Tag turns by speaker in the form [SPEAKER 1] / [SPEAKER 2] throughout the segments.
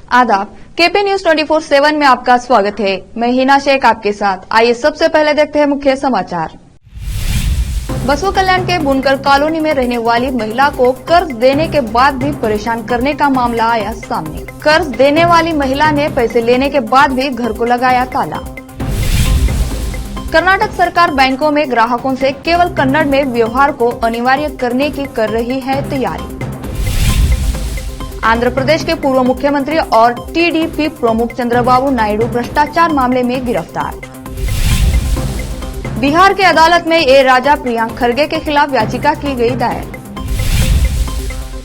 [SPEAKER 1] आदाब, KP news 24/7 में आपका स्वागत है। मैं हिना शेख आपके साथ। आइए सबसे पहले देखते हैं मुख्य समाचार। बसवा कल्याण के बुनकर कॉलोनी में रहने वाली महिला को कर्ज देने के बाद भी परेशान करने का मामला आया सामने। कर्ज देने वाली महिला ने पैसे लेने के बाद भी घर को लगाया ताला। कर्नाटक सरकार बैंकों में ग्राहकों से केवल कन्नड़ में व्यवहार को अनिवार्य करने की कर रही है तैयारी। आंध्र प्रदेश के पूर्व मुख्यमंत्री और टीडीपी प्रमुख चंद्रबाबू नायडू भ्रष्टाचार मामले में गिरफ्तार। बिहार के अदालत में ए राजा प्रियंक खरगे के खिलाफ याचिका की गई दायर।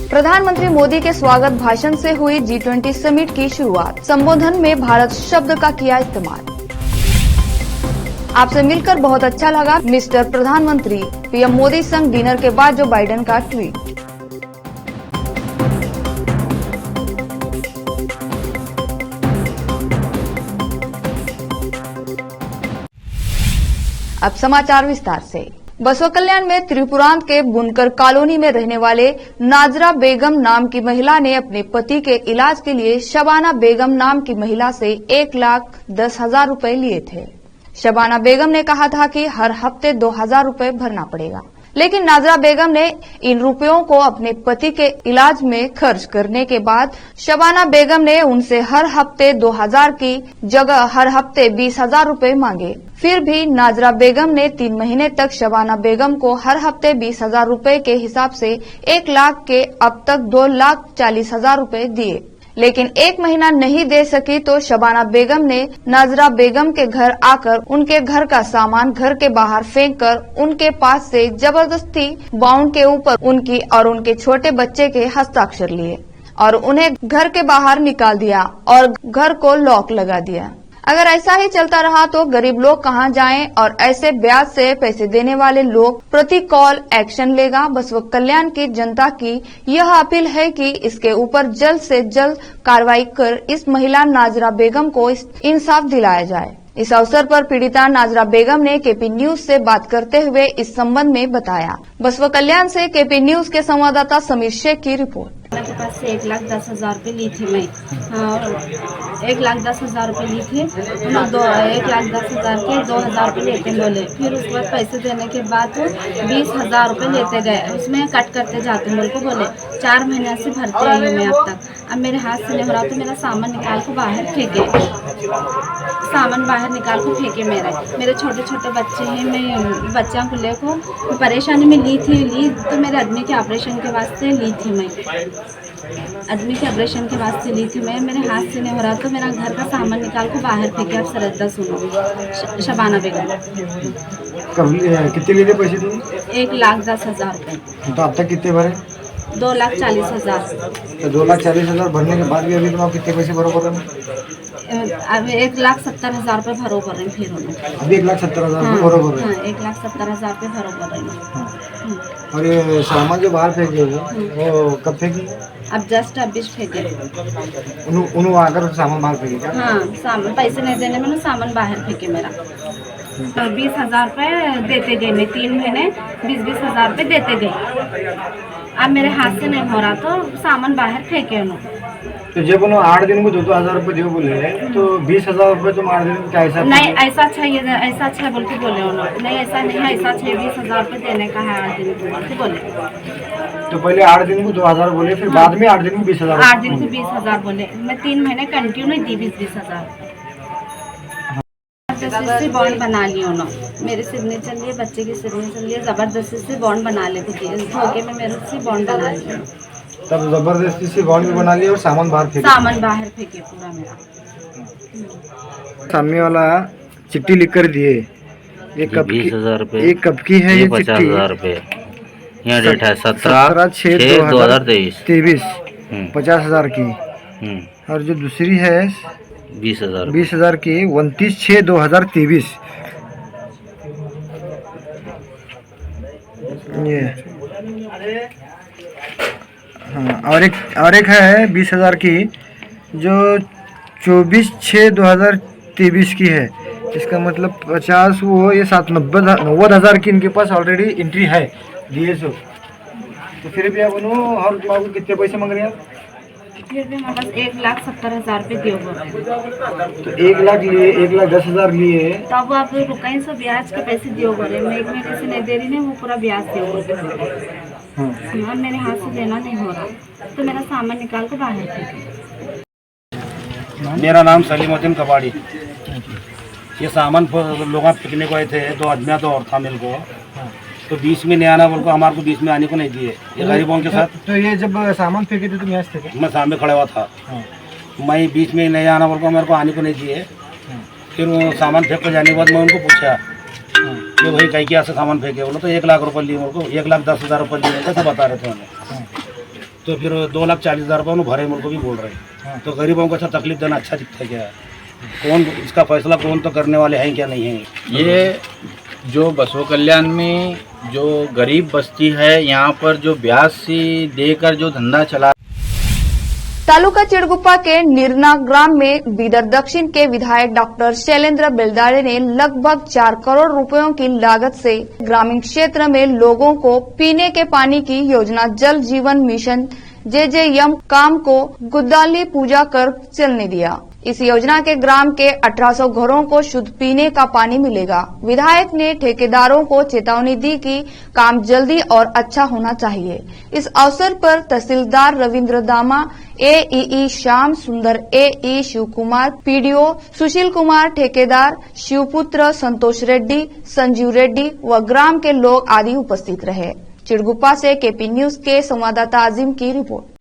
[SPEAKER 1] प्रधानमंत्री मोदी के स्वागत भाषण से हुई G20 समिट की शुरुआत। संबोधन में भारत शब्द का किया इस्तेमाल। आपसे मिलकर बहुत अच्छा लगा मिस्टर प्रधानमंत्री, पीएम मोदी संग डिनर के बाद जो बाइडेन का ट्वीट। अब समाचार विस्तार से। बसवा कल्याण में त्रिपुरांत के बुनकर कॉलोनी में रहने वाले नाजरा बेगम नाम की महिला ने अपने पति के इलाज के लिए शबाना बेगम नाम की महिला से 1,10,000 रुपए लिए थे। शबाना बेगम ने कहा था कि हर हफ्ते 2,000 रुपए भरना पड़ेगा, लेकिन नाजरा बेगम ने इन रुपयों को अपने पति के इलाज में खर्च करने के बाद शबाना बेगम ने उनसे हर हफ्ते 2,000 की जगह हर हफ्ते 20,000 रुपए मांगे। फिर भी नाजरा बेगम ने 3 महीने तक शबाना बेगम को हर हफ्ते 20,000 रुपए के हिसाब से 1 लाख के अब तक 2,40,000 रुपए दिए, लेकिन 1 महीना नहीं दे सकी तो शबाना बेगम ने नाजरा बेगम के घर आकर उनके घर का सामान घर के बाहर फेंक कर उनके पास से जबरदस्ती बाउंड के ऊपर उनकी और उनके छोटे बच्चे के हस्ताक्षर लिए और उन्हें घर के बाहर निकाल दिया और घर को लॉक लगा दिया। अगर ऐसा ही चलता रहा तो गरीब लोग कहां जाएं और ऐसे ब्याज से पैसे देने वाले लोग प्रति कॉल एक्शन लेगा। बसवा कल्याण की जनता की यह अपील है कि इसके ऊपर जल्द से जल्द कार्रवाई कर इस महिला नाजरा बेगम को इंसाफ दिलाया जाए। इस अवसर पर पीड़िता नाजरा बेगम ने केपी न्यूज से बात करते हुए इस संबंध में बताया। बसवा कल्याण से केपी न्यूज के संवाददाता समीर शेख की रिपोर्ट।
[SPEAKER 2] के पास से 1,10,000 रुपये ली थी मैं। 1,10,000 रुपये ली थी। 1,10,000 के 2,000 रुपये लेते बोले। फिर उसके बाद पैसे देने के बाद 20,000 रुपये लेते गए। उसमें कट करते जाते मेरे को बोले 4 महीने से भरते आई हूँ मैं अब तक। अब मेरे हाथ से नहीं हो रहा तो मेरा सामान निकाल को बाहर फेंके। सामान बाहर निकाल को फेंके मेरे छोटे छोटे बच्चे हैं। मैं बच्चों को लेकर परेशानी में ली तो मेरे आदमी के ऑपरेशन के वास्ते ली थी मैं। आदमी के ऑपरेशन के वास्ते ली थी मैं। मेरे हाथ से नहीं हो रहा तो मेरा घर का सामान निकाल को बाहर फेंके। आप सरद्दा सुनो। शबाना बेगम।
[SPEAKER 3] कितने लिए थे पैसे तुम?
[SPEAKER 2] 1,10,000 रुपये।
[SPEAKER 3] तो अब तक कितने भरे?
[SPEAKER 2] 2,40,000।
[SPEAKER 3] तो 2,40,000 भरने के बाद भी अभी तुम कितने पैसे बरोबर है?
[SPEAKER 2] अब 1,70,000 रुपये भरोबर है। फिर
[SPEAKER 3] अभी 1,70,000 रुपये बरोबर है।
[SPEAKER 2] 1,70,000 रुपये भरोबर है।
[SPEAKER 3] और ये सामान जो बाहर फेंके वो कब फेंकी?
[SPEAKER 2] अब जस्ट अभी फेंके।
[SPEAKER 3] उन्होंने आकर सामान बाहर फेंके?
[SPEAKER 2] हाँ, सामान पैसे नहीं देने में सामान बाहर फेंके मेरा। तो 20,000 रुपये देते गए मैं 3 महीने 20,000 रुपये देते गए। अब मेरे हाथ से नहीं हो रहा तो सामान बाहर फेंके उन्होंने।
[SPEAKER 3] तो जब उन्होंने 8 दिन को 2,000 रुपये दे बोले तो 20,000 रुपये तुम 8 दिन में क्या ऐसा?
[SPEAKER 2] नहीं, ऐसा चाहिए, ऐसा अच्छा बोल के बोले उन्होंने। नहीं, ऐसा नहीं है, ऐसा चाहिए 20,000 रुपये देने का है 8 दिन को बोले। तो
[SPEAKER 3] पहले 8 दिन को 2,000 बोले, फिर बाद में 8 दिन को 20,000।
[SPEAKER 2] 8 दिन को 20,000 बोले। मैं 3 महीने कंटिन्यू दी 20,000। जबरदस्ती बॉन्ड बना लिया उन्होंने। मेरे सिग्नेचर लिए, बच्चे की सिग्नेचर लिए जबरदस्ती से बॉन्ड बना लेते थे। धोखे में मेरे से बॉन्ड बना लिया।
[SPEAKER 3] तब जबरदस्ती से बॉन्ड भी बना लिया और सामान बाहर फेंके।
[SPEAKER 2] पूरा मेरा।
[SPEAKER 3] सामने वाला चिट्ठी लिख कर दिए। ये कब
[SPEAKER 4] 20,000 रुपये,
[SPEAKER 3] ये कब की है? ये
[SPEAKER 4] 50,000 रुपये। यहाँ डेट है 17/6/2023।
[SPEAKER 3] 50,000 की। और जो दूसरी है 20,000 की 29/6/2023। ये हाँ, और एक है 20,000 की जो 24/6/2023 की है। इसका मतलब 50 वो ये 90,000 की इनके पास ऑलरेडी एंट्री है DSO। तो फिर भी आप हर तुम्हारे कितने पैसे मांग रहे हैं?
[SPEAKER 2] फिर भी मैं बस 1,70,000 रुपये दियो बोल रहे हैं।
[SPEAKER 3] तो 1 लाख लिए, 1,10,000 लिए।
[SPEAKER 2] तो अब आप रुकाई से ब्याज के पैसे दियो बोले, मैं एक महीने से नहीं दे रही, नहीं वो पूरा ब्याज दियो बोले। हाँ, मेरे हाथ से देना नहीं हो रहा, तो मेरा सामान निकाल के बाहर फेंके।
[SPEAKER 5] मेरा नाम सलीमुद्दीन कबाड़ी। ये सामान लोग पिकनिक को आए थे, 2 आदमी तो और था मेरे को, तो बीच में नहीं आना बोल को, हमारे को बीच में आने को नहीं दिए ये गरीबों के साथ।
[SPEAKER 3] तो ये जब सामान फेंके थे तो यहाँ थे क्या?
[SPEAKER 5] मैं सामने खड़ा हुआ था, मैं बीच में नहीं आना बोल को मेरे को आने को नहीं दिए। फिर वो सामान फेंक कर जाने के बाद मैं उनको पूछा कि भाई कहीं क्या से सामान फेंके, बोलो तो 1 लाख रुपये लिए, मेरे को 1,10,000 रुपये लिए, कैसे बता रहे थे उन्हें। तो फिर 2,40,000 रुपये उन्होंने भरे, मेरे को भी बोल रहे। तो गरीबों को अच्छा तकलीफ देना अच्छा दिखता है क्या? कौन इसका फैसला कौन तो करने वाले हैं क्या नहीं है?
[SPEAKER 6] ये जो बसव कल्याण में जो गरीब बस्ती है, यहाँ पर जो ब्याज से देकर जो धंधा चला।
[SPEAKER 1] तालुका चिड़गुप्पा के निर्ना ग्राम में बीदर दक्षिण के विधायक डॉक्टर शैलेंद्र बेलदारे ने लगभग 4 करोड़ रुपयों की लागत से ग्रामीण क्षेत्र में लोगों को पीने के पानी की योजना जल जीवन मिशन JJM काम को गुद्दाली पूजा कर चलने दिया। इस योजना के ग्राम के 1800 घरों को शुद्ध पीने का पानी मिलेगा। विधायक ने ठेकेदारों को चेतावनी दी कि काम जल्दी और अच्छा होना चाहिए। इस अवसर पर तहसीलदार रविंद्र दामा, AEE श्याम सुंदर, AE शिव कुमार, PDO सुशील कुमार, ठेकेदार शिवपुत्र संतोष रेड्डी, संजीव रेड्डी व ग्राम के लोग आदि उपस्थित रहे। चिड़गुप्पा से KP न्यूज के संवाददाता आजिम की रिपोर्ट।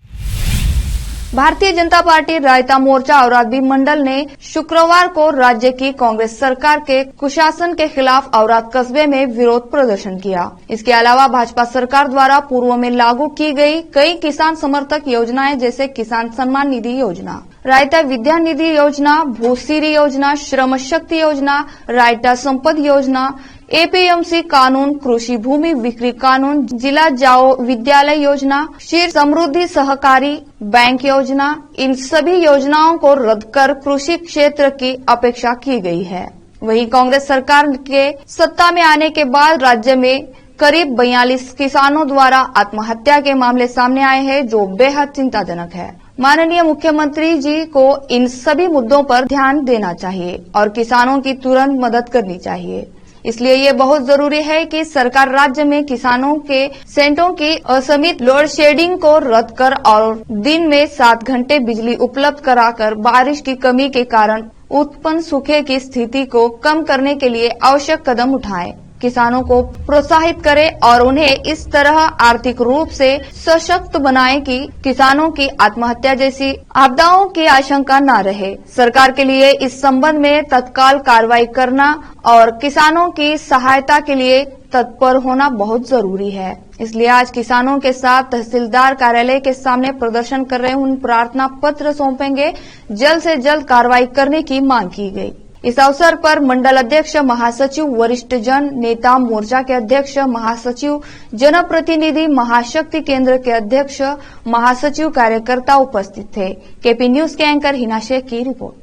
[SPEAKER 1] भारतीय जनता पार्टी रायता मोर्चा औराद मंडल ने शुक्रवार को राज्य की कांग्रेस सरकार के कुशासन के खिलाफ औराद कस्बे में विरोध प्रदर्शन किया। इसके अलावा भाजपा सरकार द्वारा पूर्व में लागू की गई कई किसान समर्थक योजनाएं जैसे किसान सम्मान निधि योजना, रायता विद्या निधि योजना, भूसिरी योजना, श्रम शक्ति योजना, रायता संपद योजना, APMC कानून, कृषि भूमि बिक्री कानून, जिला जाओ विद्यालय योजना, क्षीर समृद्धि सहकारी बैंक योजना, इन सभी योजनाओं को रद्द कर कृषि क्षेत्र की अपेक्षा की गई है। वहीं कांग्रेस सरकार के सत्ता में आने के बाद राज्य में करीब 42 किसानों द्वारा आत्महत्या के मामले सामने आए हैं, जो बेहद चिंताजनक है। माननीय मुख्यमंत्री जी को इन सभी मुद्दों पर ध्यान देना चाहिए और किसानों की तुरंत मदद करनी चाहिए। इसलिए ये बहुत जरूरी है कि सरकार राज्य में किसानों के सेंटों की असीमित लोड शेडिंग को रद्द कर और दिन में 7 घंटे बिजली उपलब्ध कराकर बारिश की कमी के कारण उत्पन्न सूखे की स्थिति को कम करने के लिए आवश्यक कदम उठाए, किसानों को प्रोत्साहित करें और उन्हें इस तरह आर्थिक रूप से सशक्त बनाएं कि किसानों की आत्महत्या जैसी आपदाओं की आशंका न रहे। सरकार के लिए इस संबंध में तत्काल कार्रवाई करना और किसानों की सहायता के लिए तत्पर होना बहुत जरूरी है। इसलिए आज किसानों के साथ तहसीलदार कार्यालय के सामने प्रदर्शन कर रहे उन प्रार्थना पत्र सौंपेंगे, जल्द से जल्द कार्रवाई करने की मांग की गई। इस अवसर पर मंडल अध्यक्ष, महासचिव, वरिष्ठ जन नेता, मोर्चा के अध्यक्ष, महासचिव, जनप्रतिनिधि, महाशक्ति केंद्र के अध्यक्ष, महासचिव, कार्यकर्ता उपस्थित थे। KP न्यूज के एंकर हिना शेख की रिपोर्ट।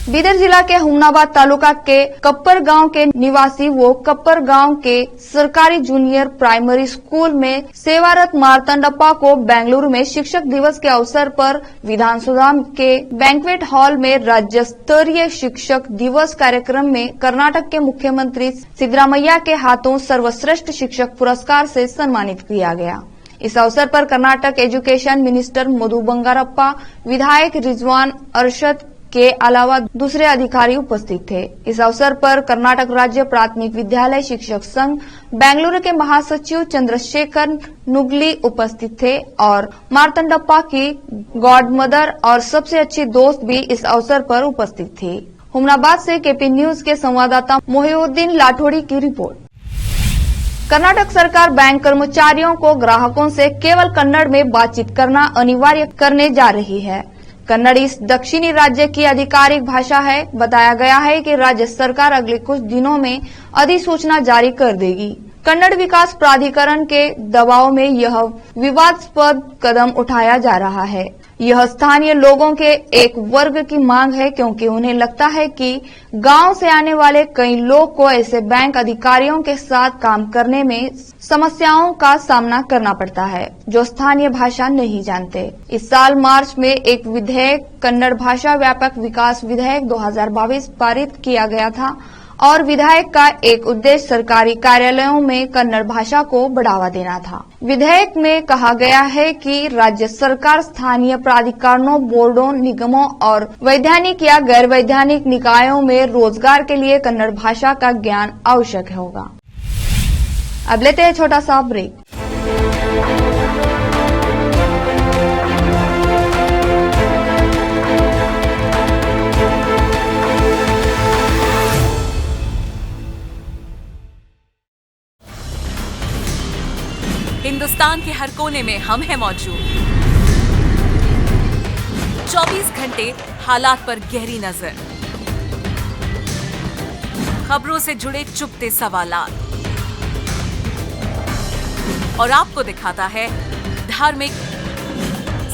[SPEAKER 1] बीदर जिला के हुमनाबाद तालुका के कप्पर गांव के निवासी वो कप्पर गांव के सरकारी जूनियर प्राइमरी स्कूल में सेवारत मार्तंडप्पा को बेंगलुरु में शिक्षक दिवस के अवसर पर विधानसभा के बैंक्वेट हॉल में राज्य स्तरीय शिक्षक दिवस कार्यक्रम में कर्नाटक के मुख्यमंत्री सिद्धरामैया के हाथों सर्वश्रेष्ठ शिक्षक पुरस्कार से सम्मानित किया गया। इस अवसर पर कर्नाटक एजुकेशन मिनिस्टर मधु बंगारप्पा, विधायक रिजवान अरशद के अलावा दूसरे अधिकारी उपस्थित थे। इस अवसर पर कर्नाटक राज्य प्राथमिक विद्यालय शिक्षक संघ बेंगलुरु के महासचिव चंद्रशेखर नुगली उपस्थित थे और मार्तंडप्पा की गॉड मदर और सबसे अच्छी दोस्त भी इस अवसर पर उपस्थित थी। हुमनाबाद से KP न्यूज के संवाददाता मोहिउद्दीन लाठोड़ी की रिपोर्ट। कर्नाटक सरकार बैंक कर्मचारियों को ग्राहकों से केवल कन्नड़ में बातचीत करना अनिवार्य करने जा रही है। कन्नड़ इस दक्षिणी राज्य की आधिकारिक भाषा है। बताया गया है कि राज्य सरकार अगले कुछ दिनों में अधिसूचना जारी कर देगी। कन्नड़ विकास प्राधिकरण के दबाव में यह विवादास्पद कदम उठाया जा रहा है। यह स्थानीय लोगों के एक वर्ग की मांग है, क्योंकि उन्हें लगता है कि गांव से आने वाले कई लोग को ऐसे बैंक अधिकारियों के साथ काम करने में समस्याओं का सामना करना पड़ता है जो स्थानीय भाषा नहीं जानते। इस साल मार्च में एक विधेयक कन्नड़ भाषा व्यापक विकास विधेयक 2022 पारित किया गया था और विधेयक का एक उद्देश्य सरकारी कार्यालयों में कन्नड़ भाषा को बढ़ावा देना था। विधेयक में कहा गया है कि राज्य सरकार स्थानीय प्राधिकरणों, बोर्डों, निगमों और वैधानिक या गैर वैधानिक निकायों में रोजगार के लिए कन्नड़ भाषा का ज्ञान आवश्यक होगा। अब लेते हैं छोटा सा ब्रेक।
[SPEAKER 7] हिंदुस्तान के हर कोने में हम हैं मौजूद। 24 घंटे हालात पर गहरी नजर, खबरों से जुड़े चुपते सवालात और आपको दिखाता है धार्मिक,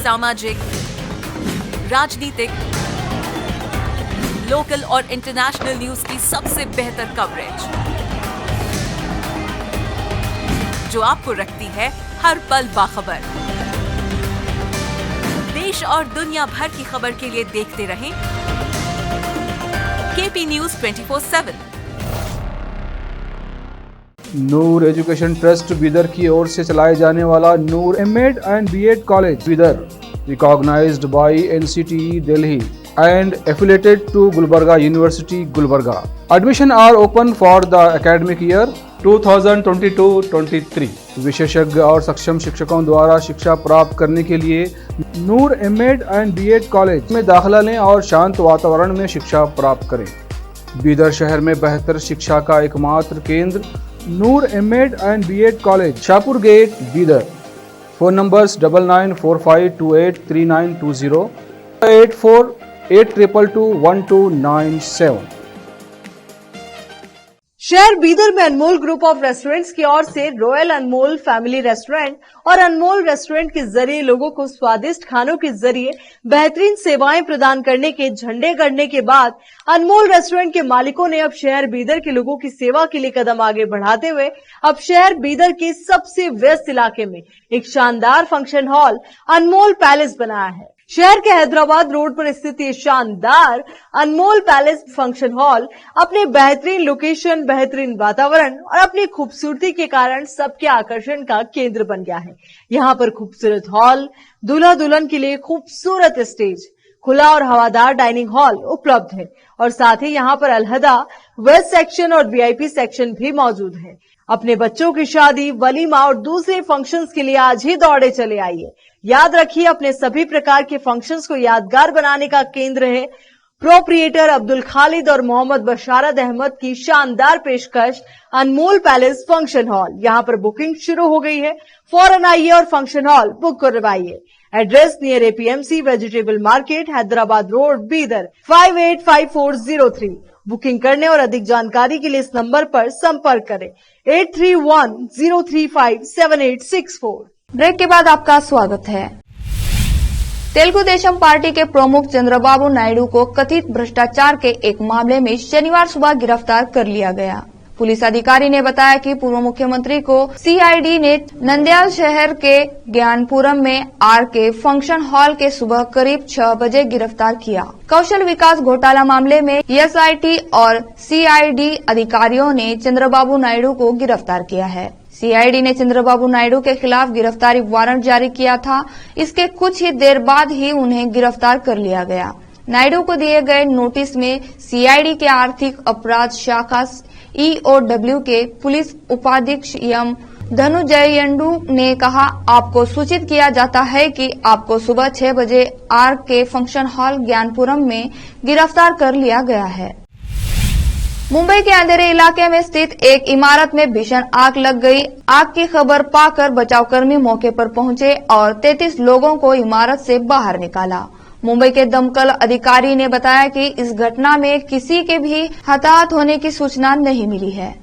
[SPEAKER 7] सामाजिक, राजनीतिक, लोकल और इंटरनेशनल न्यूज की सबसे बेहतर कवरेज जो आपको रखती है हर पल बाखबर। देश और दुनिया भर की खबर के लिए देखते रहें KP news 24/7।
[SPEAKER 8] Noor education trust Bidar की ओर से चलाए जाने वाला Noor MEd and BEd college Bidar, recognised by NCTE Delhi and affiliated to Gulbarga University, Gulbarga. Admission are open for the academic year 2022-23. विशेषज्ञ और सक्षम शिक्षकों द्वारा शिक्षा प्राप्त करने के लिए नूर एमएड एंड बीएड कॉलेज में दाखिला लें और शांत वातावरण में शिक्षा प्राप्त करें। बीदर शहर में बेहतर शिक्षा का एकमात्र केंद्र Noor MEd and BEd college, Shahpur gate, Bidar. Phone numbers 9945283920, 8482221297।
[SPEAKER 9] शहर बीदर में अनमोल ग्रुप ऑफ रेस्टोरेंट्स की ओर से रॉयल अनमोल फैमिली रेस्टोरेंट और अनमोल रेस्टोरेंट के जरिए लोगों को स्वादिष्ट खानों के जरिए बेहतरीन सेवाएं प्रदान करने के झंडे गड़ने के बाद अनमोल रेस्टोरेंट के मालिकों ने अब शहर बीदर के लोगों की सेवा के लिए कदम आगे बढ़ाते हुए अब शहर बीदर के सबसे व्यस्त इलाके में एक शानदार फंक्शन हॉल अनमोल पैलेस बनाया है। शहर के हैदराबाद रोड पर स्थित ये शानदार अनमोल पैलेस फंक्शन हॉल अपने बेहतरीन लोकेशन, बेहतरीन वातावरण और अपनी खूबसूरती के कारण सबके आकर्षण का केंद्र बन गया है। यहाँ पर खूबसूरत हॉल, दूल्हा दुल्हन के लिए खूबसूरत स्टेज, खुला और हवादार डाइनिंग हॉल उपलब्ध है और साथ ही यहाँ पर अलहदा वेस्ट सेक्शन और वीआईपी सेक्शन भी मौजूद है। अपने बच्चों की शादी, वलीमा और दूसरे फंक्शंस के लिए आज ही दौड़े चले आइए। याद रखिए, अपने सभी प्रकार के फंक्शंस को यादगार बनाने का केंद्र है प्रोप्रिएटर अब्दुल खालिद और मोहम्मद बशारत अहमद की शानदार पेशकश अनमोल पैलेस फंक्शन हॉल। यहाँ पर बुकिंग शुरू हो गई है, फौरन आइए और फंक्शन हॉल बुक करवाइए। Address near APMC vegetable market, Hyderabad road, Bidar 585403। Booking करने और अधिक जानकारी के लिए इस नंबर पर संपर्क करें 8310357864।
[SPEAKER 1] ब्रेक के बाद आपका स्वागत है। तेलुगु देशम पार्टी के प्रमुख चंद्रबाबू नायडू को कथित भ्रष्टाचार के एक मामले में शनिवार सुबह गिरफ्तार कर लिया गया। पुलिस अधिकारी ने बताया कि पूर्व मुख्यमंत्री को सीआईडी ने नंद्याल शहर के ज्ञानपुरम में आरके फंक्शन हॉल के सुबह करीब 6 बजे गिरफ्तार किया। कौशल विकास घोटाला मामले में एसआईटी और सीआईडी अधिकारियों ने चंद्रबाबू नायडू को गिरफ्तार किया है। सीआईडी ने चंद्रबाबू नायडू के खिलाफ गिरफ्तारी वारंट जारी किया था। इसके कुछ ही देर बाद ही उन्हें गिरफ्तार कर लिया गया। नायडू को दिए गए नोटिस में सीआईडी के आर्थिक अपराध शाखा ईओडब्ल्यू के पुलिस उपाधीक्षक एम धनुजयंडू ने कहा, आपको सूचित किया जाता है कि आपको सुबह 6 बजे आरके फंक्शन हॉल ज्ञानपुरम में गिरफ्तार कर लिया गया है। मुंबई के अंधेरे इलाके में स्थित एक इमारत में भीषण आग लग गई। आग की खबर पाकर बचावकर्मी मौके पर पहुंचे और 33 लोगों को इमारत से बाहर निकाला। मुंबई के दमकल अधिकारी ने बताया कि इस घटना में किसी के भी हताहत होने की सूचना नहीं मिली है।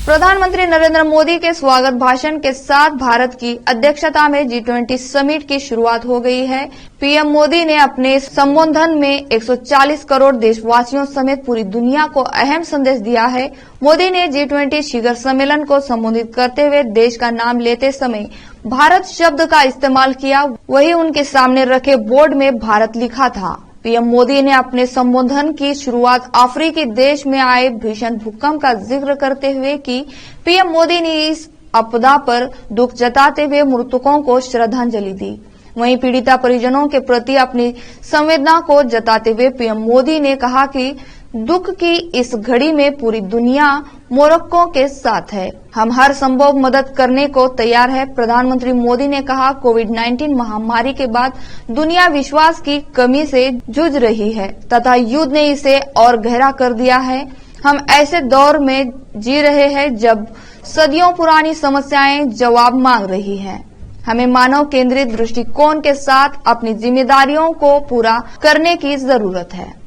[SPEAKER 1] प्रधानमंत्री नरेंद्र मोदी के स्वागत भाषण के साथ भारत की अध्यक्षता में G20 समिट की शुरुआत हो गई है। पीएम मोदी ने अपने संबोधन में 140 करोड़ देशवासियों समेत पूरी दुनिया को अहम संदेश दिया है। मोदी ने G20 शिखर सम्मेलन को संबोधित करते हुए देश का नाम लेते समय भारत शब्द का इस्तेमाल किया, वही उनके सामने रखे बोर्ड में भारत लिखा था। पीएम मोदी ने अपने संबोधन की शुरुआत अफ्रीकी देश में आए भीषण भूकंप का जिक्र करते हुए की। पीएम मोदी ने इस आपदा पर दुख जताते हुए मृतकों को श्रद्धांजलि दी। वहीं पीड़िता परिजनों के प्रति अपनी संवेदना को जताते हुए पीएम मोदी ने कहा कि दुख की इस घड़ी में पूरी दुनिया मोरक्को के साथ है, हम हर संभव मदद करने को तैयार है। प्रधानमंत्री मोदी ने कहा, कोविड-19 महामारी के बाद दुनिया विश्वास की कमी से जूझ रही है तथा युद्ध ने इसे और गहरा कर दिया है। हम ऐसे दौर में जी रहे हैं जब सदियों पुरानी समस्याएं जवाब मांग रही हैं। हमें मानव केंद्रित दृष्टिकोण के साथ अपनी जिम्मेदारियों को पूरा करने की जरूरत है।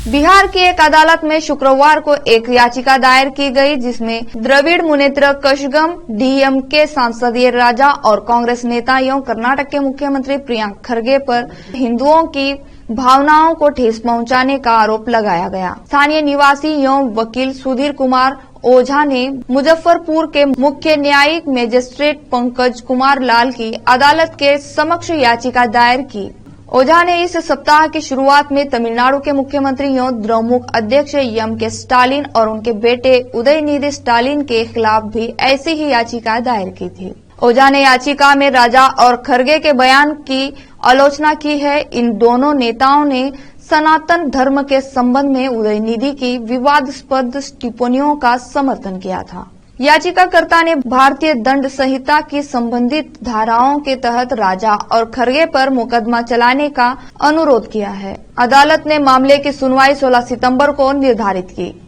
[SPEAKER 1] बिहार की एक अदालत में शुक्रवार को एक याचिका दायर की गई, जिसमें द्रविड़ मुनेत्र कषगम, डीएमके सांसदीय राजा और कांग्रेस नेता एवं कर्नाटक के मुख्यमंत्री प्रियंका खरगे पर हिंदुओं की भावनाओं को ठेस पहुंचाने का आरोप लगाया गया। स्थानीय निवासी एवं वकील सुधीर कुमार ओझा ने मुजफ्फरपुर के मुख्य न्यायिक मजिस्ट्रेट पंकज कुमार लाल की अदालत के समक्ष याचिका दायर की। ओझा ने इस सप्ताह की शुरुआत में तमिलनाडु के मुख्यमंत्री एवं द्रमुक अध्यक्ष एम.के. स्टालिन और उनके बेटे उदयनिधि स्टालिन के खिलाफ भी ऐसी ही याचिका दायर की थी। ओझा ने याचिका में राजा और खरगे के बयान की आलोचना की है। इन दोनों नेताओं ने सनातन धर्म के संबंध में उदयनिधि की विवादास्पद टिप्पणियों का समर्थन किया था। याचिकाकर्ता ने भारतीय दंड संहिता की संबंधित धाराओं के तहत राजा और खरगे पर मुकदमा चलाने का अनुरोध किया है। अदालत ने मामले की सुनवाई 16 सितंबर को निर्धारित की।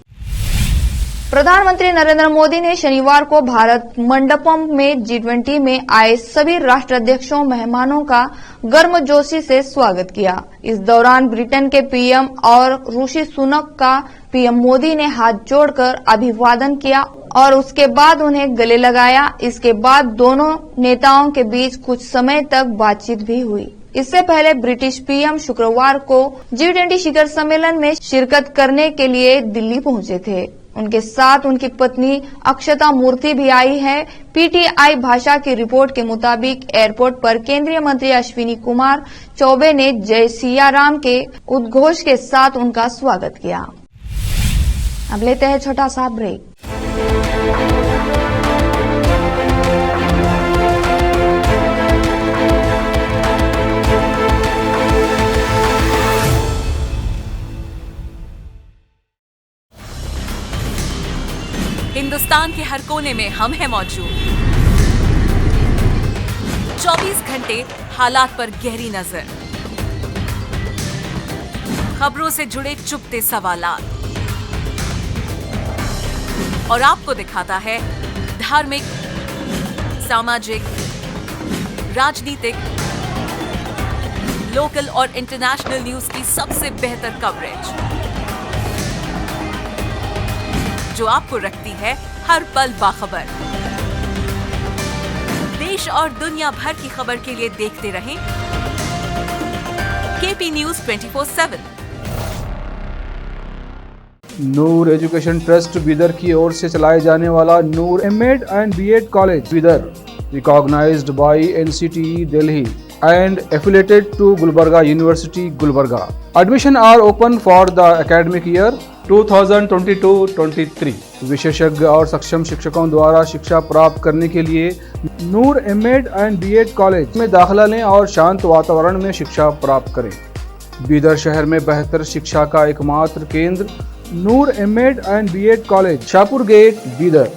[SPEAKER 1] प्रधानमंत्री नरेंद्र मोदी ने शनिवार को भारत मंडपम में G20 में आए सभी राष्ट्राध्यक्षों मेहमानों का गर्मजोशी से स्वागत किया। इस दौरान ब्रिटेन के पीएम और ऋषि सुनक का पीएम मोदी ने हाथ जोड़कर अभिवादन किया और उसके बाद उन्हें गले लगाया। इसके बाद दोनों नेताओं के बीच कुछ समय तक बातचीत भी हुई। इससे पहले ब्रिटिश पीएम शुक्रवार को G20 शिखर सम्मेलन में शिरकत करने के लिए दिल्ली पहुंचे थे। उनके साथ उनकी पत्नी अक्षता मूर्ति भी आई है। पीटीआई भाषा की रिपोर्ट के मुताबिक एयरपोर्ट पर केंद्रीय मंत्री अश्विनी कुमार चौबे ने जय सिया राम के उद्घोष के साथ उनका स्वागत किया। अब लेते हैं छोटा सा ब्रेक।
[SPEAKER 7] हिंदुस्तान के हर कोने में हम हैं मौजूद। 24 घंटे हालात पर गहरी नजर, खबरों से जुड़े चुपते सवालात और आपको दिखाता है धार्मिक, सामाजिक, राजनीतिक, लोकल और इंटरनेशनल न्यूज की सबसे बेहतर कवरेज, जो आपको रखती है हर पल बाखबर। देश और दुनिया भर की खबर के लिए देखते रहें KP news 24/7।
[SPEAKER 8] Noor education trust Bidar की ओर से चलाए जाने वाला Noor MEd and BEd college Bidar, recognised by NCTE Delhi and affiliated to Gulbarga University, Gulbarga. Admission are open for the academic year 2022-23. विशेषज्ञ और सक्षम शिक्षकों द्वारा शिक्षा प्राप्त करने के लिए नूर एमएड एंड बीएड कॉलेज में दाखिला लें और शांत वातावरण में शिक्षा प्राप्त करें। बीदर शहर में बेहतर शिक्षा का एकमात्र केंद्र Noor MEd and BEd college, Shahpur gate, Bidar.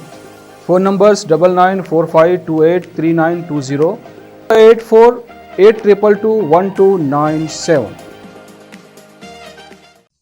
[SPEAKER 8] Phone numbers 9945283920, 8482221297।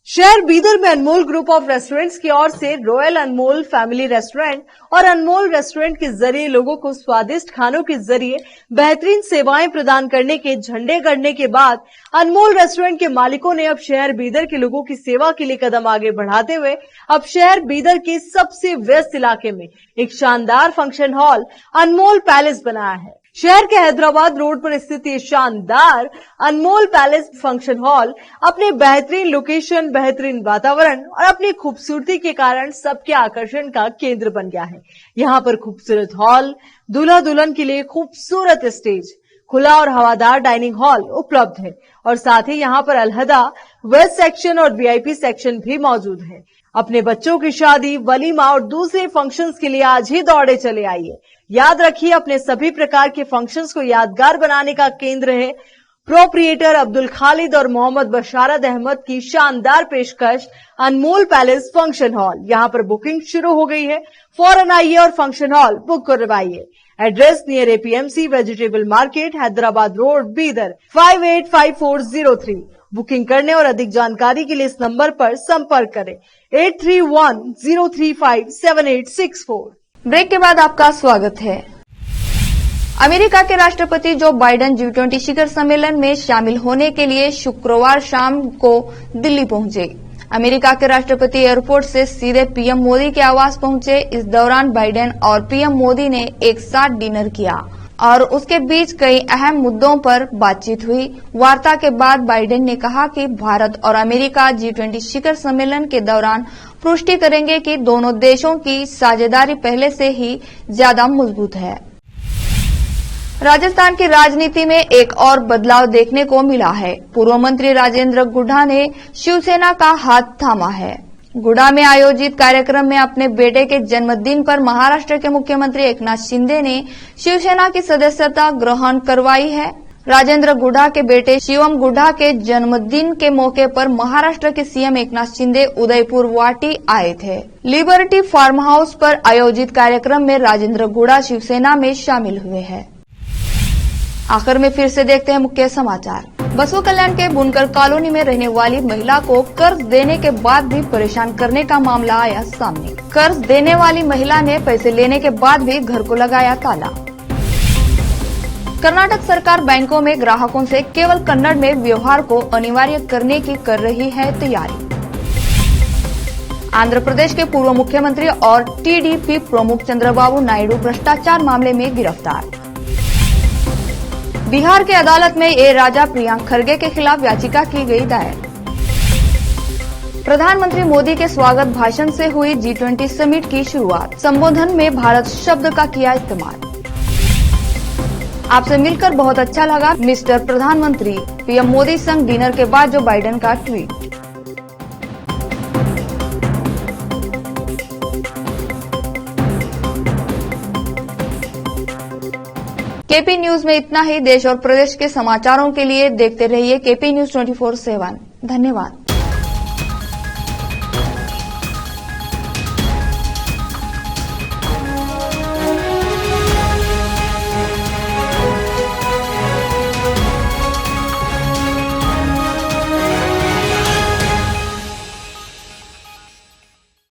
[SPEAKER 9] शहर बीदर में अनमोल ग्रुप ऑफ रेस्टोरेंट्स की ओर से रॉयल अनमोल फैमिली रेस्टोरेंट और अनमोल रेस्टोरेंट के जरिए लोगों को स्वादिष्ट खानों के जरिए बेहतरीन सेवाएं प्रदान करने के झंडे गड़ने के बाद अनमोल रेस्टोरेंट के मालिकों ने अब शहर बीदर के लोगों की सेवा के लिए कदम आगे बढ़ाते हुए अब शहर बीदर के सबसे व्यस्त इलाके में एक शानदार फंक्शन हॉल अनमोल पैलेस बनाया है। शहर के हैदराबाद रोड पर स्थित ये शानदार अनमोल पैलेस फंक्शन हॉल अपने बेहतरीन लोकेशन, बेहतरीन वातावरण और अपनी खूबसूरती के कारण सबके आकर्षण का केंद्र बन गया है। यहाँ पर खूबसूरत हॉल, दूल्हा दुल्हन के लिए खूबसूरत स्टेज, खुला और हवादार डाइनिंग हॉल उपलब्ध है और साथ ही यहाँ पर अलहदा वेस्ट सेक्शन और वीआईपी सेक्शन भी मौजूद है। अपने बच्चों की शादी, वलीमा और दूसरे फंक्शंस के लिए आज ही दौड़े चले आइए। याद रखिए, अपने सभी प्रकार के फंक्शंस को यादगार बनाने का केंद्र है प्रोप्रिएटर अब्दुल खालिद और मोहम्मद बशारत अहमद की शानदार पेशकश अनमोल पैलेस फंक्शन हॉल। यहाँ पर बुकिंग शुरू हो गई है, फौरन आइए और फंक्शन हॉल बुक करवाइए। Address near APMC vegetable market, Hyderabad road, Bidar 585403। Booking करने और अधिक जानकारी के लिए इस नंबर पर संपर्क करें 8310357864।
[SPEAKER 1] ब्रेक के बाद आपका स्वागत है। अमेरिका के राष्ट्रपति जो बाइडेन G20 शिखर सम्मेलन में शामिल होने के लिए शुक्रवार शाम को दिल्ली पहुंचे। अमेरिका के राष्ट्रपति एयरपोर्ट से सीधे पीएम मोदी के आवास पहुंचे। इस दौरान बाइडेन और पीएम मोदी ने एक साथ डिनर किया और उसके बीच कई अहम मुद्दों पर बातचीत हुई। वार्ता के बाद बाइडेन ने कहा कि भारत और अमेरिका G20 शिखर सम्मेलन के दौरान पुष्टि करेंगे कि दोनों देशों की साझेदारी पहले से ही ज्यादा मजबूत है। राजस्थान की राजनीति में एक और बदलाव देखने को मिला है। पूर्व मंत्री राजेंद्र गुढ़ा ने शिवसेना का हाथ थामा है। गुढ़ा में आयोजित कार्यक्रम में अपने बेटे के जन्मदिन पर महाराष्ट्र के मुख्यमंत्री एकनाथ शिंदे ने शिवसेना की सदस्यता ग्रहण करवाई है। राजेंद्र गुढ़ा के बेटे शिवम गुढ़ा के जन्मदिन के मौके पर महाराष्ट्र के सीएम एकनाथ शिंदे उदयपुर वाटी आए थे। लिबर्टी फार्म हाउस पर आयोजित कार्यक्रम में राजेंद्र गुढ़ा शिवसेना में शामिल हुए हैं। आखिर में फिर से देखते हैं मुख्य समाचार। बसवा कल्याण के बुनकर कॉलोनी में रहने वाली महिला को कर्ज देने के बाद भी परेशान करने का मामला आया सामने। कर्ज देने वाली महिला ने पैसे लेने के बाद भी घर को लगाया ताला। कर्नाटक सरकार बैंकों में ग्राहकों से केवल कन्नड़ में व्यवहार को अनिवार्य करने की कर रही है तैयारी। आंध्र प्रदेश के पूर्व मुख्यमंत्री और टीडीपी प्रमुख चंद्रबाबू नायडू भ्रष्टाचार मामले में गिरफ्तार। बिहार के अदालत में ए राजा प्रियंक खरगे के खिलाफ याचिका की गई दायर। प्रधानमंत्री मोदी के स्वागत भाषण से हुई G20 समिट की शुरुआत। संबोधन में भारत शब्द का किया इस्तेमाल। आपसे मिलकर बहुत अच्छा लगा मिस्टर प्रधानमंत्री। पीएम मोदी संग डिनर के बाद जो बाइडेन का ट्वीट। केपी न्यूज में इतना ही। देश और प्रदेश के समाचारों के लिए देखते रहिए केपी न्यूज 24/7। धन्यवाद।